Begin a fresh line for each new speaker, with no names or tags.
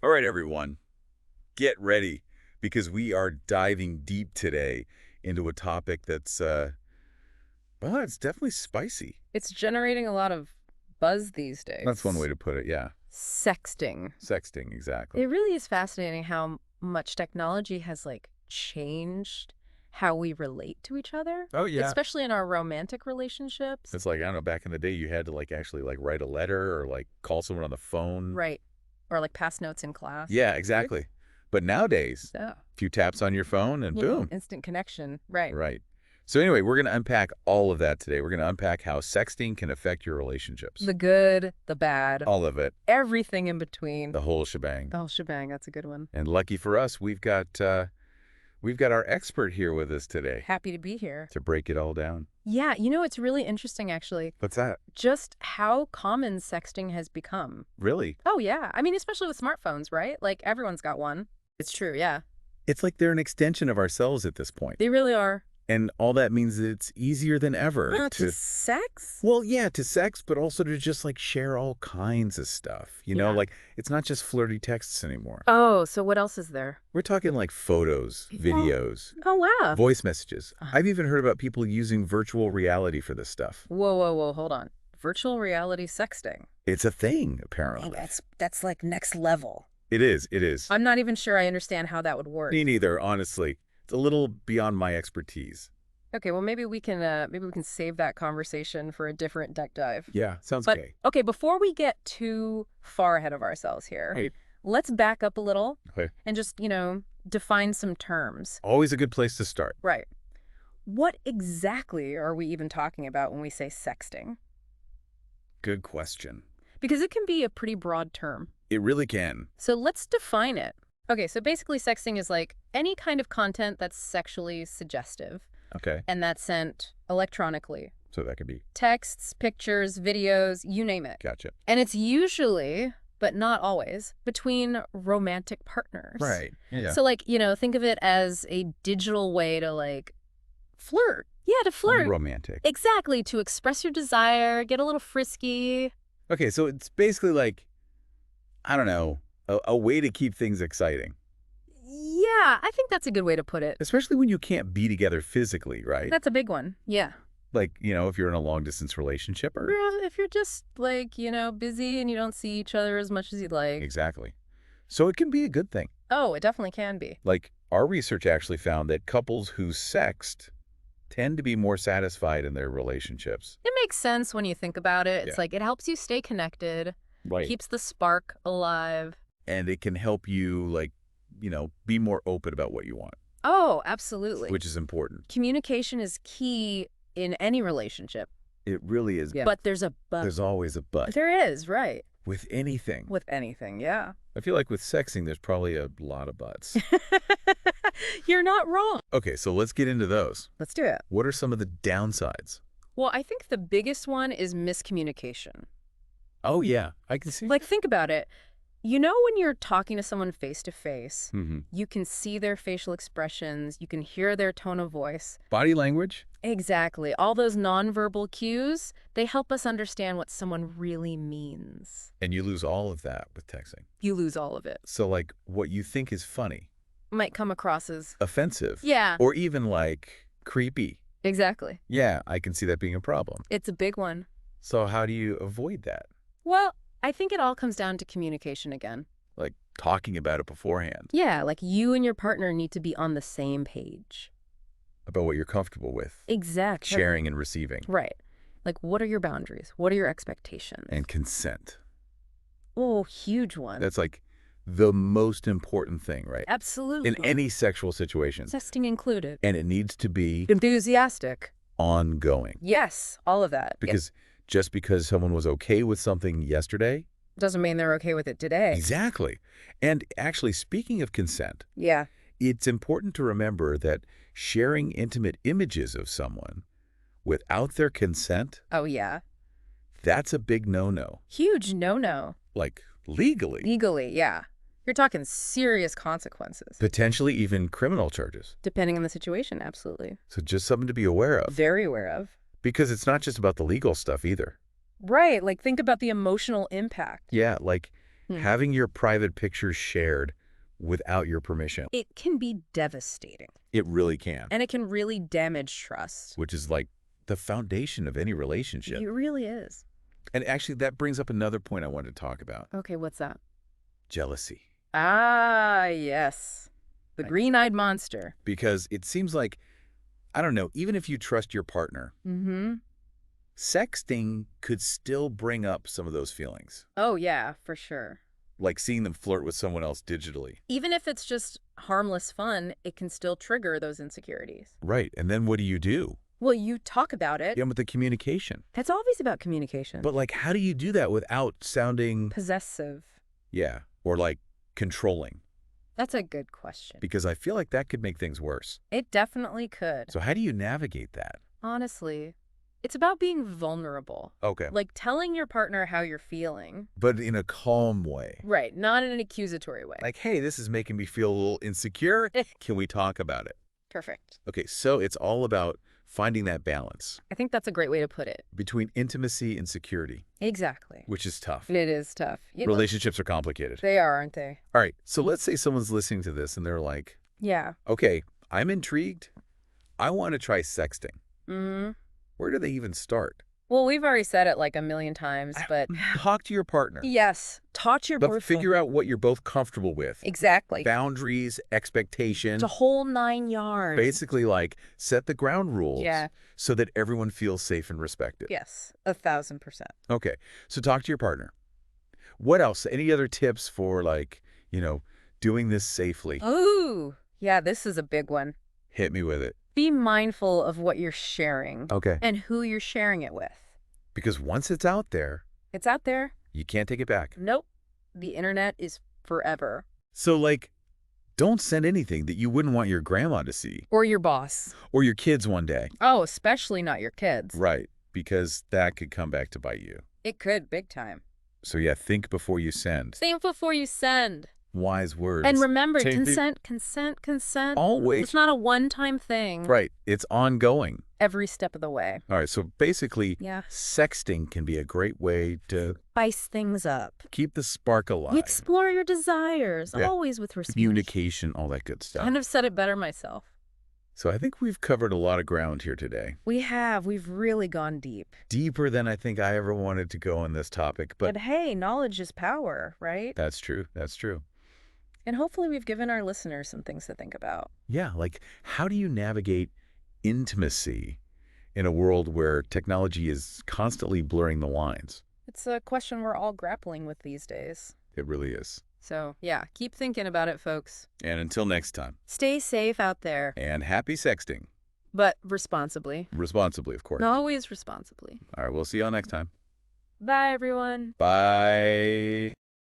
All right, everyone, get ready because we are diving deep today into a topic that's, well, it's definitely spicy.
It's generating a lot of buzz these
That's one way
days.
to put it, yeah.
Sexting.
Sexting, exactly.
It really is fascinating how much technology has changed how we relate to each other,
Oh, yeah.
especially in our romantic relationships.
It's like, I don't know, back in the day, you had to, actually, write a letter or, call someone on the phone.
Right. Or pass notes in class.
Yeah, exactly. But nowadays,
Yeah.
a few taps on your phone and boom.
Instant connection. Right.
Right. So anyway, we're going to unpack all of that today. We're going to unpack how sexting can affect your relationships.
The good, the bad,
All of it.
everything in between.
The whole shebang.
The whole shebang. That's a good one.
And lucky for us, we've got our expert here with us today
Happy to be here.
to break it all down.
Yeah, it's really interesting, actually,
What's that?
just how common sexting has become.
Really?
Oh, yeah. I mean, especially with smartphones, right? Like, everyone's got one. It's true, yeah.
It's like they're an extension of ourselves at this point.
They really are.
And all that means that it's easier than ever
To sex?
well, yeah, to sex, but also to just share all kinds of stuff. You know,
Yeah.
it's not just flirty texts anymore.
Oh, so what else is there?
We're talking photos, videos,
Oh, wow.
voice messages.
Uh-huh.
I've even heard about people using virtual reality for this stuff.
Whoa, hold on. Virtual reality sexting.
It's a thing, apparently.
That's like next level.
It is. It is.
I'm not even sure I understand how that would work.
Me neither, honestly. It's a little beyond my expertise.
Okay, well maybe we can save that conversation for a different deck dive.
Yeah, sounds
But
okay.
okay, before we get too far ahead of ourselves here,
Right.
let's back up a little
Okay.
and just, define some terms.
Always a good place to start.
Right. What exactly are we even talking about when we say sexting?
Good question.
Because it can be a pretty broad term.
It really can.
So let's define it. Okay, so basically sexting is like any kind of content that's sexually suggestive
Okay.
and that's sent electronically.
So that could be.
Texts, pictures, videos, you name it.
Gotcha.
And it's usually, but not always, between romantic partners.
Right. Yeah.
So think of it as a digital way to flirt. Yeah, to flirt.
Romantic.
Exactly, to express your desire, get a little frisky.
Okay, so it's basically I don't know, a way to keep things exciting.
Yeah, I think that's a good way to put it.
Especially when you can't be together physically, right?
That's a big one. Yeah.
If you're in a long-distance relationship or...
Yeah, if you're just, busy and you don't see each other as much as you'd like.
Exactly. So it can be a good thing.
Oh, it definitely can be.
Our research actually found that couples who sext tend to be more satisfied in their relationships.
It makes sense when you think about it. It's
Yeah.
it helps you stay connected,
Right.
keeps the spark alive.
And it can help you, be more open about what you want,
Oh, absolutely.
which is important.
Communication is key in any relationship.
It really is.
Yeah. But there's a but.
There's always a but.
There is, right.
With anything.
With anything, yeah.
I feel like with sexting, there's probably a lot of buts.
You're not wrong.
Okay, so let's get into those.
Let's do it.
What are some of the downsides?
Well, I think the biggest one is miscommunication.
Oh, yeah, I can see.
Think about it. When you're talking to someone face to face,
Mm-hmm.
you can see their facial expressions, you can hear their tone of voice.
Body language?
Exactly. All those nonverbal cues, they help us understand what someone really means.
And you lose all of that with texting.
You lose all of it.
So, what you think is funny,
Might come across as...
offensive,
Yeah,
or even, creepy.
exactly.
Yeah, I can see that being a problem.
It's a big one.
So how do you avoid that?
Well, I think it all comes down to communication again.
Talking about it beforehand,
Yeah, you and your partner need to be on the same page.
about what you're comfortable with,
Exactly.
sharing and receiving,
Right. What are your boundaries? What are your expectations?
and consent.
Oh, huge one.
That's the most important thing, right?
Absolutely.
In any sexual situation.
Sexting included.
And it needs to be
Enthusiastic.
ongoing.
Yes, all of that.
Because just because someone was okay with something yesterday...
Doesn't mean they're okay with it today.
Exactly. And actually, speaking of consent,
Yeah.
it's important to remember that sharing intimate images of someone without their consent,
Oh, yeah.
that's a big no-no.
Huge no-no.
Legally.
Legally, yeah. You're talking serious consequences.
Potentially even criminal charges.
Depending on the situation, absolutely.
So just something to be aware of.
Very aware of.
Because it's not just about the legal stuff either.
Right, think about the emotional impact.
Yeah, having your private pictures shared without your permission.
It can be devastating.
It really can.
And it can really damage trust.
Which is like the foundation of any relationship.
It really is.
And actually, that brings up another point I wanted to talk about.
Okay, what's that?
Jealousy.
Ah, yes. The green-eyed monster.
Because it seems like, I don't know, even if you trust your partner, sexting could still bring up some of those feelings.
Oh, yeah, for sure.
Like seeing them flirt with someone else digitally.
Even if it's just harmless fun, it can still trigger those insecurities.
Right. And then what do you do?
Well, you talk about it.
Yeah, with the communication.
That's always about communication.
But like, how do you do that without sounding
possessive?
Yeah. Or like controlling?
That's a good question.
Because I feel like that could make things worse.
It definitely could.
So how do you navigate that?
Honestly, it's about being vulnerable.
Okay.
Like telling your partner how you're feeling.
But in a calm way.
Right, not in an accusatory way.
Like, hey, this is making me feel a little insecure. Can we talk about it?
Perfect.
Okay, so it's all about finding that balance
I think that's a great way to put it.
between intimacy and security,
Exactly.
which is tough.
It is tough.
Relationships are complicated.
They are, aren't they?
All right, so let's say someone's listening to this and they're like,
Yeah.
okay, I'm intrigued. I want to try sexting.
Mm-hmm.
Where do they even start?
Well, we've already said it like a million times, but
Talk to your partner.
yes, talk your
But
boyfriend.
figure out what you're both comfortable with.
Exactly.
Boundaries, expectations.
The whole 9 yards.
Basically, like, set the ground rules
Yeah.
so that everyone feels safe and respected.
Yes, 1,000%.
Okay, so talk to your partner. What else? Any other tips for, like, doing this safely?
Ooh, yeah, this is a big one.
Hit me with it.
Be mindful of what you're sharing
Okay.
and who you're sharing it with.
Because once it's out there,
It's out there.
you can't take it back.
Nope. The internet is forever.
So, like, don't send anything that you wouldn't want your grandma to see.
Or your boss.
Or your kids one day.
Oh, especially not your kids.
Right, because that could come back to bite you.
It could, big time.
So, yeah, think before you send.
Think before you send.
Wise words.
And remember,
Take the-
consent.
Always.
It's not a one-time thing.
Right, it's ongoing.
Every step of the way.
All right, so basically,
Yeah.
sexting can be a great way to
Spice things up.
keep the spark alive.
Explore your desires,
Yeah.
always with respect.
Communication, all that good stuff.
Kind of said it better myself.
So I think we've covered a lot of ground here today.
We have. We've really gone deep.
Deeper than I think I ever wanted to go on this topic, but
But hey, knowledge is power, right?
that's true. That's true.
And hopefully we've given our listeners some things to think about.
Yeah, like how do you navigate intimacy in a world where technology is constantly blurring the lines?
It's a question we're all grappling with these days.
It really is.
So, yeah, keep thinking about it, folks.
And until next time,
Stay safe out there,
and happy sexting.
but responsibly.
Responsibly, of course.
Always responsibly.
All right, we'll see y'all next time.
Bye, everyone.
Bye.